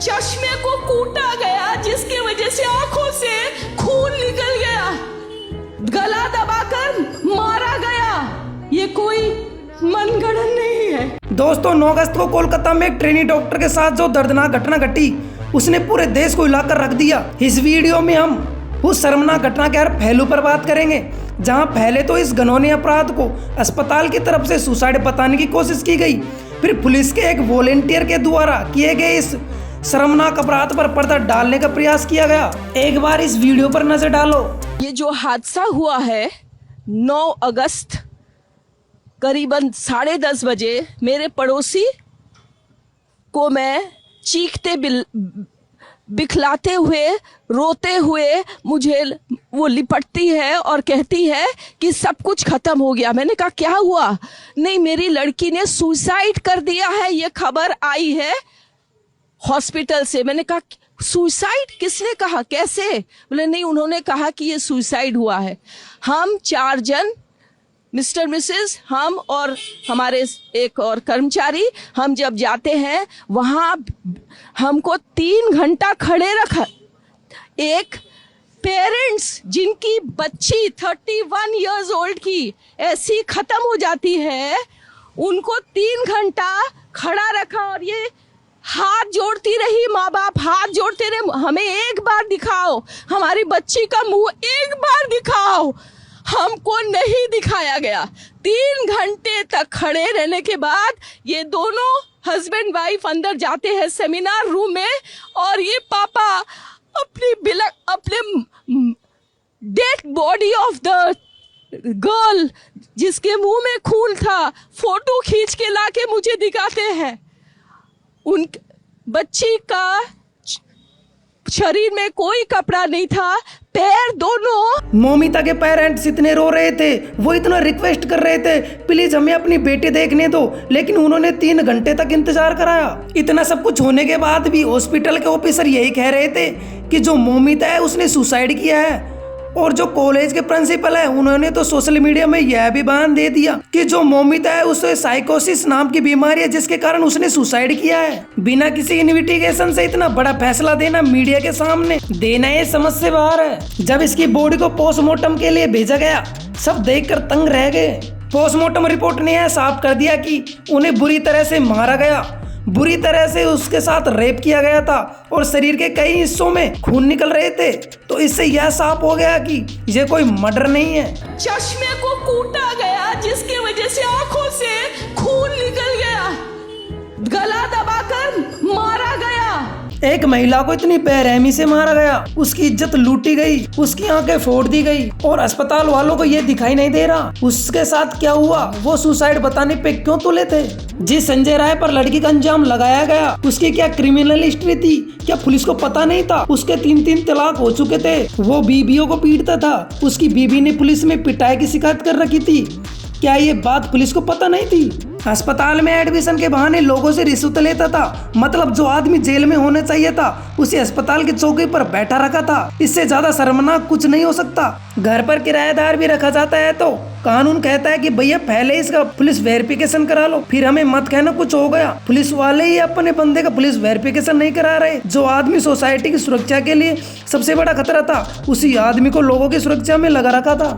चश्मे को कूटा गया, जिसकी वजह से आंखों से खून निकल गया, गला दबाकर मारा गया। ये कोई मनगढ़ंत नहीं है। दोस्तों 9 अगस्त को कोलकाता में एक ट्रेनी डॉक्टर के साथ जो दर्दनाक घटना घटी, उसने पूरे देश को हिलाकर रख दिया। इस वीडियो में हम उस शर्मनाक घटना के हर पहलू पर बात करेंगे, जहां पहले तो इस घिनौने अपराध को अस्पताल की तरफ से सुसाइड बताने की कोशिश की गई, फिर पुलिस के एक वॉलेंटियर के द्वारा किए गए इस शर्मनाक अपराध पर पर्दा डालने का प्रयास किया गया। एक बार इस वीडियो पर नजर डालो। ये जो हादसा हुआ है 9 अगस्त करीबन 10:30 बजे, मेरे पड़ोसी को मैं चीखते बिखलाते हुए, रोते हुए मुझे वो लिपटती है और कहती है कि सब कुछ खत्म हो गया। मैंने कहा क्या हुआ? नहीं, मेरी लड़की ने सुसाइड कर दिया है, ये खबर आई है हॉस्पिटल से। मैंने कहा सुसाइड? किसने कहा, कैसे? बोले नहीं, उन्होंने कहा कि ये सुसाइड हुआ है। हम 4 जन, मिस्टर मिसेस, हम और हमारे एक और कर्मचारी, हम जब जाते हैं वहाँ हमको 3 घंटा खड़े रखा। एक पेरेंट्स जिनकी बच्ची 31 इयर्स ओल्ड की ऐसी खत्म हो जाती है, उनको 3 घंटा खड़ा रखा और ये हाथ जोड़ती रही, माँ बाप हाथ जोड़ते रहे, हमें एक बार दिखाओ, हमारी बच्ची का मुंह एक बार दिखाओ। हमको नहीं दिखाया गया। 3 घंटे तक खड़े रहने के बाद ये दोनों हस्बैंड वाइफ अंदर जाते हैं सेमिनार रूम में, और ये पापा अपने dead body of the girl, जिसके मुंह में खून था, फोटो खींच के लाके मुझे दिखाते हैं। उन बच्ची का शरीर में कोई कपड़ा नहीं था, पैर दोनों। मोमिता के पेरेंट्स इतने रो रहे थे, वो इतना रिक्वेस्ट कर रहे थे प्लीज हमें अपनी बेटी देखने दो, लेकिन उन्होंने 3 घंटे तक इंतजार कराया। इतना सब कुछ होने के बाद भी हॉस्पिटल के ऑफिसर यही कह रहे थे कि जो मोमिता है उसने सुसाइड किया है, और जो कॉलेज के प्रिंसिपल है उन्होंने तो सोशल मीडिया में यह भी बयान दे दिया कि जो मोमिता है उसे साइकोसिस नाम की बीमारी है, जिसके कारण उसने सुसाइड किया है। बिना किसी इन्वेस्टिगेशन से इतना बड़ा फैसला देना मीडिया के सामने देना ये समझ से बाहर है। जब इसकी बॉडी को पोस्टमार्टम के लिए भेजा गया, सब देखकर तंग रह गए। पोस्टमार्टम रिपोर्ट ने यह साफ कर दिया कि उन्हें बुरी तरह से मारा गया, बुरी तरह से उसके साथ रेप किया गया था, और शरीर के कई हिस्सों में खून निकल रहे थे। तो इससे यह साफ हो गया कि ये कोई मर्डर नहीं है। चश्मे को कूटा गया, जिसकी वजह से आंखों से खून निकल गया, गला दबाकर मारा गया। एक महिला को इतनी बेरहमी से मारा गया, उसकी इज्जत लूटी गई, उसकी आंखें फोड़ दी गई, और अस्पताल वालों को ये दिखाई नहीं दे रहा उसके साथ क्या हुआ। वो सुसाइड बताने पे क्यों तुले थे? जिस संजय राय पर लड़की का अंजाम लगाया गया, उसकी क्या क्रिमिनल हिस्ट्री थी? क्या पुलिस को पता नहीं था? उसके 3 तलाक हो चुके थे, वो बीवियों को पीटता था, उसकी बीवी ने पुलिस में पिटाई की शिकायत कर रखी थी। क्या ये बात पुलिस को पता नहीं थी? अस्पताल में एडमिशन के बहाने लोगों से रिश्वत लेता था, मतलब जो आदमी जेल में होना चाहिए था उसे अस्पताल की चौकी पर बैठा रखा था। इससे ज्यादा शर्मनाक कुछ नहीं हो सकता। घर पर किराएदार भी रखा जाता है तो कानून कहता है कि भैया पहले इसका पुलिस वेरिफिकेशन करा लो, फिर हमें मत कहना कुछ हो गया। पुलिस वाले ही अपने बंदे का पुलिस वेरिफिकेशन नहीं करा रहे। जो आदमी सोसाइटी की सुरक्षा के लिए सबसे बड़ा खतरा था, उसी आदमी को लोगों की सुरक्षा में लगा रखा था।